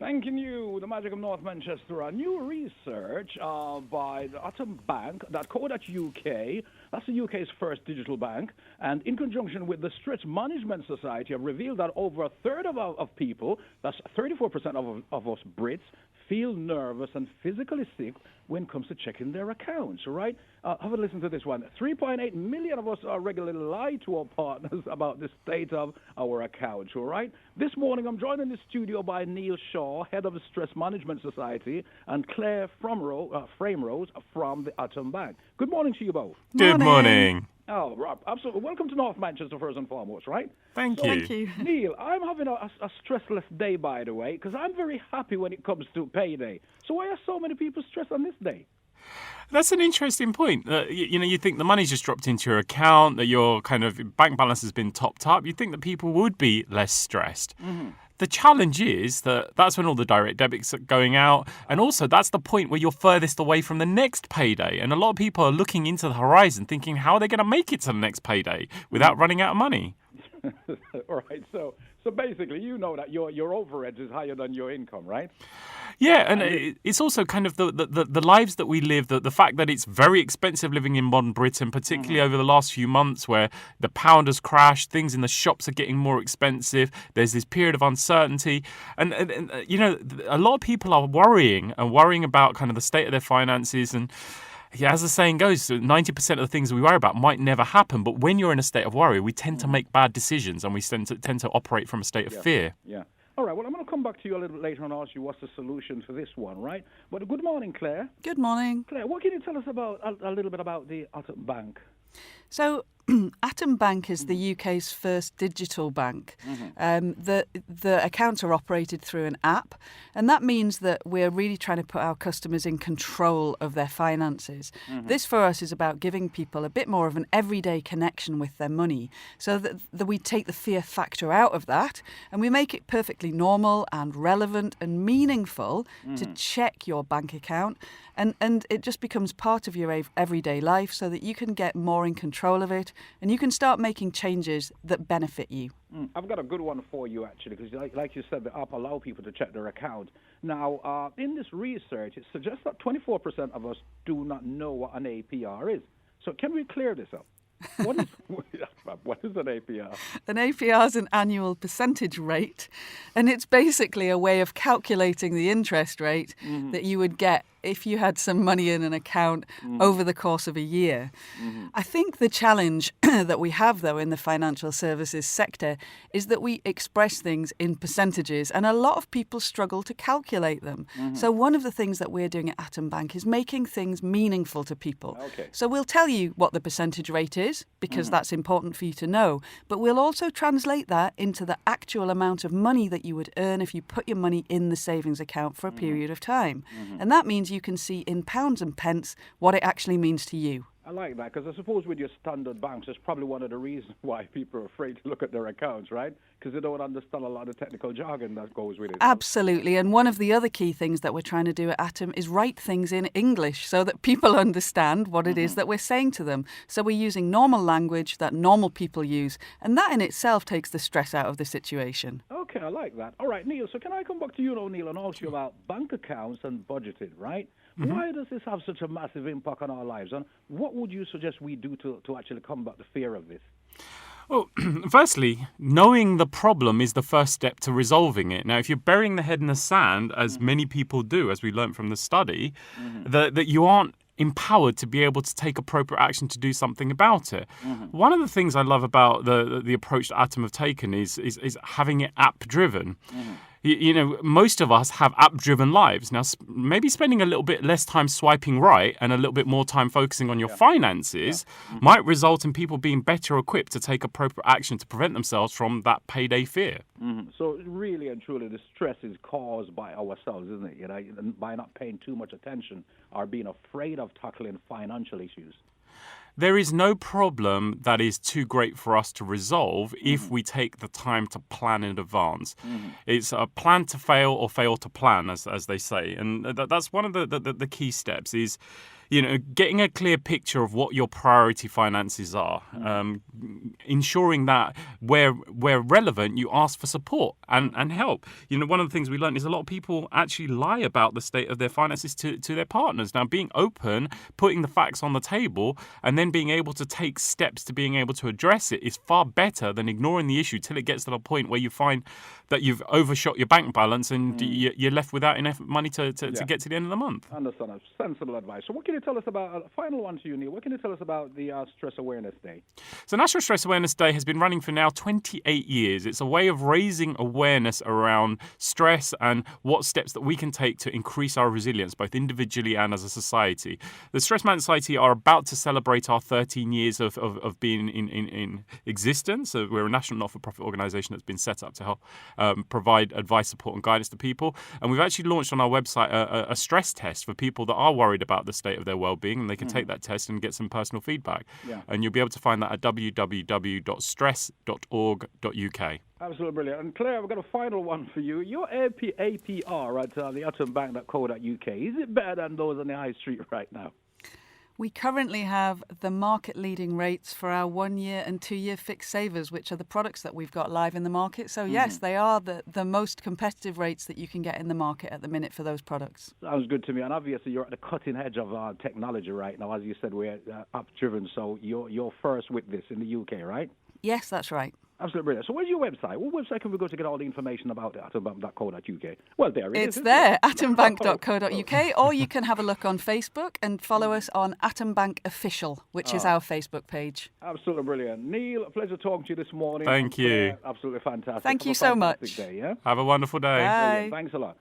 Thanking you, the Magic of North Manchester. A new research by the Atom Bank, .co.uk, that's the UK's first digital bank, and in conjunction with the Stress Management Society, have revealed that over a third of people, that's 34% of us Brits, feel nervous and physically sick when it comes to checking their accounts, right? Have a listen to this one. 3.8 million of us regularly lie to our partners about the state of our accounts, all right? This morning, I'm joined in the studio by Neil Shaw, head of the Stress Management Society, and Claire Framrose from the Atom Bank. Good morning to you both. Good morning. Oh, Rob, absolutely. Welcome to North Manchester, first and foremost, right? Thank you. Thank you. Neil, I'm having a stressless day, by the way, because I'm very happy when it comes to payday. So why are so many people stressed on this day? That's an interesting point. You think the money's just dropped into your account, that your kind of bank balance has been topped up. You'd think that people would be less stressed. Mm-hmm. The challenge is that that's when all the direct debits are going out. And also, that's the point where you're furthest away from the next payday. And a lot of people are looking into the horizon thinking, how are they going to make it to the next payday without running out of money? All right. So basically, you know that your overhead is higher than your income, right? Yeah, and it's also kind of the lives that we live, the fact that it's very expensive living in modern Britain, particularly over the last few months where the pound has crashed, things in the shops are getting more expensive, there's this period of uncertainty. And a lot of people are worrying about kind of the state of their finances. And yeah, as the saying goes, 90% of the things we worry about might never happen. But when you're in a state of worry, we tend to make bad decisions and we tend to operate from a state of fear. Yeah. All right, well, I'm going to come back to you a little bit later and ask you what's the solution for this one, right? But good morning, Claire. Good morning. Claire, what can you tell us about a little bit about the Atom Bank? So, Atom Bank is the UK's first digital bank. Mm-hmm. The accounts are operated through an app, and that means that we're really trying to put our customers in control of their finances. Mm-hmm. This, for us, is about giving people a bit more of an everyday connection with their money, so that we take the fear factor out of that, and we make it perfectly normal and relevant and meaningful to check your bank account, and it just becomes part of your everyday life so that you can get more in control of it, and you can start making changes that benefit you. I've got a good one for you, actually, because like you said, the app allows people to check their account. Now, in this research, it suggests that 24% of us do not know what an APR is. So can we clear this up? What is an APR? An APR is an annual percentage rate, and it's basically a way of calculating the interest rate that you would get if you had some money in an account over the course of a year. I think the challenge that we have, though, in the financial services sector is that we express things in percentages, and a lot of people struggle to calculate them. So one of the things that we're doing at Atom Bank is making things meaningful to people. Okay. So we'll tell you what the percentage rate is, because that's important for you to know, but we'll also translate that into the actual amount of money that you would earn if you put your money in the savings account for a period of time. And that means you can see in pounds and pence what it actually means to you. I like that, because I suppose with your standard banks, that's probably one of the reasons why people are afraid to look at their accounts, right? Because they don't understand a lot of technical jargon that goes with it. Absolutely. And one of the other key things that we're trying to do at Atom is write things in English so that people understand what it is that we're saying to them. So we're using normal language that normal people use, and that in itself takes the stress out of the situation. Okay, I like that. All right, Neil, so can I come back to you now, Neil, and ask you about bank accounts and budgeting, right? Why does this have such a massive impact on our lives? And what would you suggest we do to actually combat the fear of this? Well, firstly, knowing the problem is the first step to resolving it. Now, if you're burying the head in the sand, as many people do, as we learned from the study, that you aren't empowered to be able to take appropriate action to do something about it. One of the things I love about the approach that Atom have taken is having it app-driven. Most of us have app-driven lives. Now, maybe spending a little bit less time swiping right and a little bit more time focusing on your finances might result in people being better equipped to take appropriate action to prevent themselves from that payday fear. So really and truly, the stress is caused by ourselves, isn't it? By not paying too much attention or being afraid of tackling financial issues. There is no problem that is too great for us to resolve if we take the time to plan in advance. It's a plan to fail or fail to plan, as they say. And that's one of the key steps is, getting a clear picture of what your priority finances are, ensuring that where relevant, you ask for support and help. One of the things we learned is a lot of people actually lie about the state of their finances to their partners. Now, being open, putting the facts on the table, and then being able to take steps to being able to address it is far better than ignoring the issue till it gets to the point where you find that you've overshot your bank balance and you're left without enough money to get to the end of the month. Understand. Sensible advice. So what can you tell us about, final one to you, Neil, what can you tell us about the Stress Awareness Day? So National Stress Awareness Day has been running for now 28 years. It's a way of raising awareness around stress and what steps that we can take to increase our resilience, both individually and as a society. The Stress Management Society are about to celebrate our 13 years of being in existence. So we're a national not-for-profit organisation that's been set up to help provide advice, support and guidance to people. And we've actually launched on our website a stress test for people that are worried about the state of their well-being, and they can take that test and get some personal feedback. Yeah. And you'll be able to find that at www.stress.org.uk. Absolutely brilliant. And Claire, I've got a final one for you. Your APR at the atombank.co.uk, is it better than those on the high street right now? We currently have the market-leading rates for our 1-year and 2-year fixed savers, which are the products that we've got live in the market. So, yes, they are the most competitive rates that you can get in the market at the minute for those products. Sounds good to me. And obviously, you're at the cutting edge of technology right now. As you said, we're app-driven, so you're first with this in the UK, right? Yes, that's right. Absolutely brilliant. So where's your website? What website can we go to get all the information about the atombank.co.uk? Well, there it is. It's there, atombank.co.uk, or you can have a look on Facebook and follow us on Atombank Official, which is our Facebook page. Absolutely brilliant. Neil, a pleasure talking to you this morning. Thank you. Absolutely fantastic. Thank you so much. Day, yeah? Have a wonderful day. Bye. Brilliant. Thanks a lot.